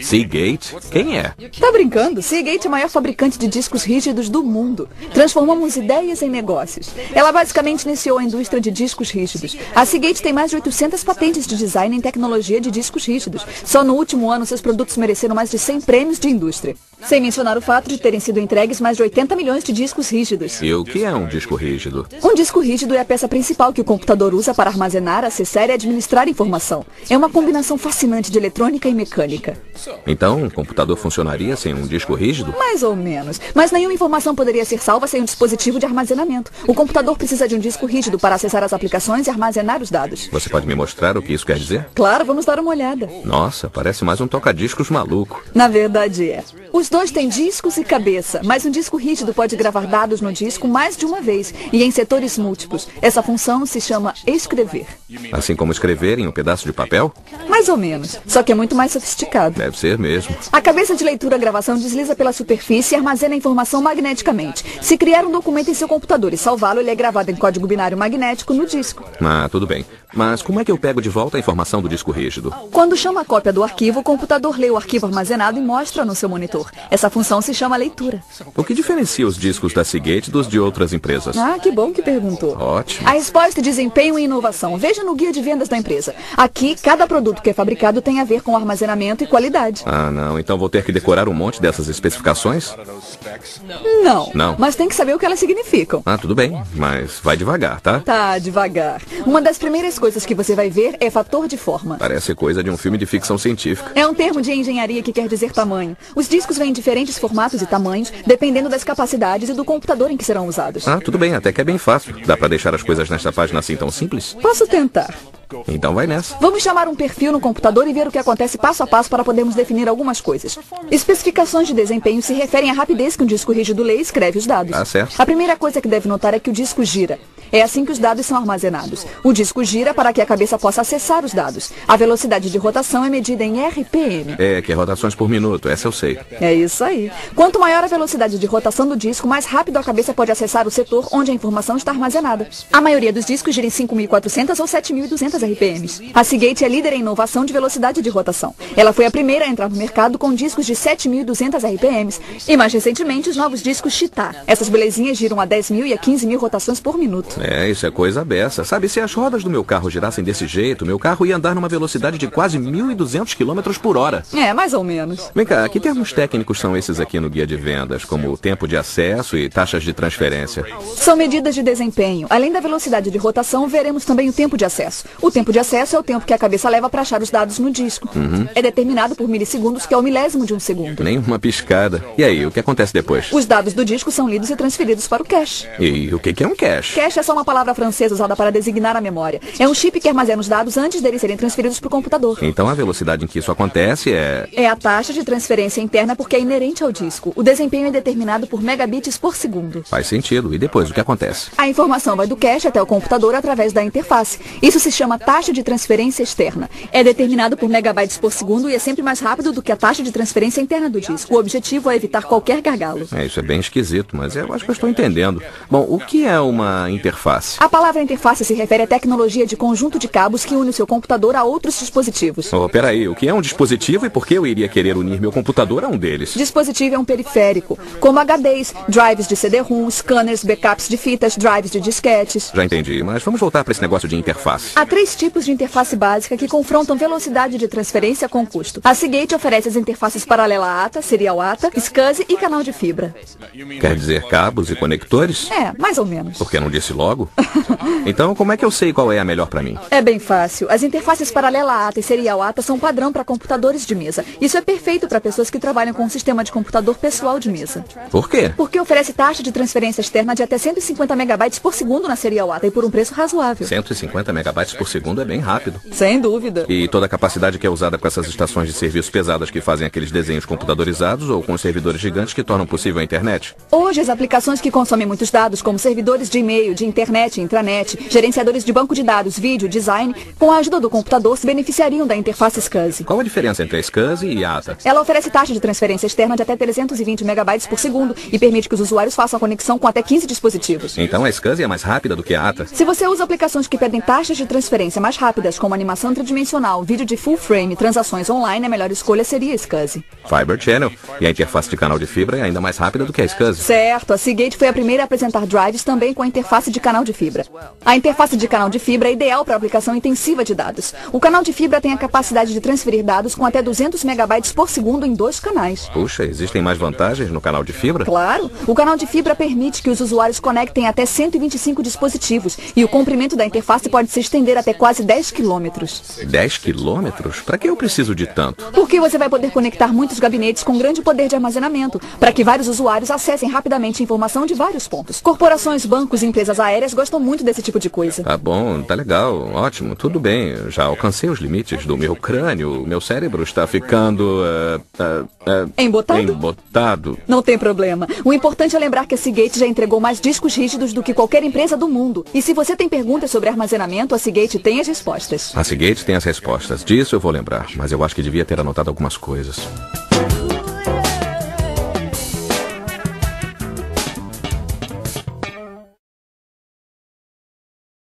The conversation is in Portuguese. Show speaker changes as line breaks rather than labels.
Seagate? Quem é?
Tá brincando? Seagate é o maior fabricante de discos rígidos do mundo. Transformamos ideias em negócios. Ela basicamente iniciou a indústria de discos rígidos. A Seagate tem mais de 800 patentes de design em tecnologia de discos rígidos. Só no último ano, seus produtos mereceram mais de 100 prêmios de indústria. Sem mencionar o fato de terem sido entregues mais de 80 milhões de discos rígidos.
E o que é um disco rígido?
Um disco rígido é a peça principal que o computador usa para armazenar, acessar e administrar informação. É uma combinação fascinante de eletrônica e mecânica.
Então, um computador funcionaria sem um disco rígido?
Mais ou menos. Mas nenhuma informação poderia ser salva sem um dispositivo de armazenamento. O computador precisa de um disco rígido para acessar as aplicações e armazenar os dados.
Você pode me mostrar o que isso quer dizer?
Claro, vamos dar uma olhada.
Nossa, parece mais um toca-discos maluco.
Na verdade é. Os dois têm discos e cabeça, mas um disco rígido pode gravar dados no disco mais de uma vez e em setores múltiplos. Essa função se chama escrever.
Assim como escrever em um pedaço de papel?
Mais ou menos, só que é muito mais sofisticado.
Deve ser mesmo.
A cabeça de leitura-gravação desliza pela superfície e armazena a informação magneticamente. Se criar um documento em seu computador e salvá-lo, ele é gravado em código binário magnético no disco.
Ah, tudo bem. Mas como é que eu pego de volta a informação do disco rígido?
Quando chama a cópia do arquivo, o computador lê o arquivo armazenado e mostra no seu monitor. Essa função se chama leitura.
O que diferencia os discos da Seagate dos de outras empresas?
Ah, que bom que perguntou.
Ótimo.
A resposta é desempenho e inovação. Veja no guia de vendas da empresa. Aqui, cada produto que é fabricado tem a ver com armazenamento e qualidade.
Ah, não. Então vou ter que decorar um monte dessas especificações?
Não.
Não.
Mas tem que saber o que elas significam.
Ah, tudo bem. Mas vai devagar, tá?
Tá, devagar. Uma das primeiras coisas que você vai ver é fator de forma.
Parece coisa de um filme de ficção científica.
É um termo de engenharia que quer dizer tamanho. Os discos vêm em diferentes formatos e tamanhos, dependendo das capacidades e do computador em que serão usados.
Ah, tudo bem. Até que é bem fácil. Dá pra deixar as coisas nesta página assim tão simples?
Posso tentar.
Então vai nessa.
Vamos chamar um perfil no computador e ver o que acontece passo a passo para podermos definir algumas coisas. Especificações de desempenho se referem à rapidez que um disco rígido lê e escreve os dados.
Tá certo.
A primeira coisa que deve notar é que o disco gira. É assim que os dados são armazenados. O disco gira para que a cabeça possa acessar os dados. A velocidade de rotação é medida em RPM.
É, que é rotações por minuto. Essa eu sei.
É isso aí. Quanto maior a velocidade de rotação do disco, mais rápido a cabeça pode acessar o setor onde a informação está armazenada. A maioria dos discos gira em 5.400 ou 7.200 RPMs. A Seagate é líder em inovação de velocidade de rotação. Ela foi a primeira a entrar no mercado com discos de 7.200 RPMs e, mais recentemente, os novos discos Cheetah. Essas belezinhas giram a 10.000 e a 15.000 rotações por minuto.
É, isso é coisa beça. Sabe, se as rodas do meu carro girassem desse jeito, meu carro ia andar numa velocidade de quase 1.200 km por hora.
É, mais ou menos.
Vem cá, que termos técnicos são esses aqui no guia de vendas, como o tempo de acesso e taxas de transferência?
São medidas de desempenho. Além da velocidade de rotação, veremos também o tempo de acesso. O tempo de acesso é o tempo que a cabeça leva para achar os dados no disco. É determinado por milissegundos, que é o milésimo de um segundo.
Nem uma piscada. E aí, o que acontece depois?
Os dados do disco são lidos e transferidos para o cache.
E o que é um cache?
Cache é só uma palavra francesa usada para designar a memória. É um chip que armazena os dados antes deles serem transferidos para o computador.
Então a velocidade em que isso acontece é...
É a taxa de transferência interna porque é inerente ao disco. O desempenho é determinado por megabits por segundo.
Faz sentido. E depois, o que acontece?
A informação vai do cache até o computador através da interface. Isso se chama taxa de transferência externa. É determinado por megabytes por segundo e é sempre mais rápido do que a taxa de transferência interna do disco. O objetivo é evitar qualquer gargalo.
Isso é bem esquisito, mas eu acho que eu estou entendendo. Bom, o que é uma interface?
A palavra interface se refere à tecnologia de conjunto de cabos que une o seu computador a outros dispositivos.
Oh, peraí, o que é um dispositivo e por que eu iria querer unir meu computador a um deles?
Dispositivo é um periférico, como HDs, drives de CD-ROM, scanners, backups de fitas, drives de disquetes.
Já entendi, mas vamos voltar para esse negócio de interface.
Há 3 tipos de interface básica que confrontam velocidade de transferência com custo. A Seagate oferece as interfaces paralela ATA, serial ATA, SCSI e canal de fibra.
Quer dizer cabos e conectores?
É, mais ou menos.
Por que não disse logo? Então, como é que eu sei qual é a melhor para mim?
É bem fácil. As interfaces paralela ATA e serial ATA são padrão para computadores de mesa. Isso é perfeito para pessoas que trabalham com um sistema de computador pessoal de mesa.
Por quê?
Porque oferece taxa de transferência externa de até 150 megabytes por segundo na serial ATA e por um preço razoável.
150 megabytes por segundo é bem rápido.
Sem dúvida.
E toda a capacidade que é usada com essas estações de serviço pesadas que fazem aqueles desenhos computadorizados ou com os servidores gigantes que tornam possível a internet?
Hoje, as aplicações que consomem muitos dados, como servidores de e-mail, de internet e intranet, gerenciadores de banco de dados, vídeo, design, com a ajuda do computador se beneficiariam da interface SCSI.
Qual a diferença entre a SCSI e a ATA?
Ela oferece taxa de transferência externa de até 320 megabytes por segundo e permite que os usuários façam a conexão com até 15 dispositivos.
Então a SCSI é mais rápida do que a ATA?
Se você usa aplicações que pedem taxas de transferência mais rápidas, como animação tridimensional, vídeo de full frame e transações online, a melhor escolha seria a SCSI.
Fiber Channel. E a interface de canal de fibra é ainda mais rápida do que a SCSI.
Certo, a Seagate foi a primeira a apresentar drives também com a interface de canal de fibra. A interface de canal de fibra é ideal para aplicação intensiva de dados. O canal de fibra tem a capacidade de transferir dados com até 200 megabytes por segundo em 2 canais.
Puxa, existem mais vantagens no canal de fibra?
Claro, o canal de fibra permite que os usuários conectem até 125 dispositivos e o comprimento da interface pode se estender até quase 10 quilômetros.
10 quilômetros? Para que eu preciso de tanto?
Porque você vai poder conectar muitos gabinetes com grande poder de armazenamento, para que vários usuários acessem rapidamente informação de vários pontos. Corporações, bancos e empresas aéreas gostam muito desse tipo de coisa.
Tá bom, tá legal, ótimo, tudo bem. Eu já alcancei os limites do meu crânio. O meu cérebro está ficando... Embotado.
Não tem problema. O importante é lembrar que a Seagate já entregou mais discos rígidos do que qualquer empresa do mundo. E se você tem perguntas sobre armazenamento, a Seagate tem as respostas.
A Seagate tem as respostas. Disso eu vou lembrar, mas eu acho que devia ter anotado algumas coisas.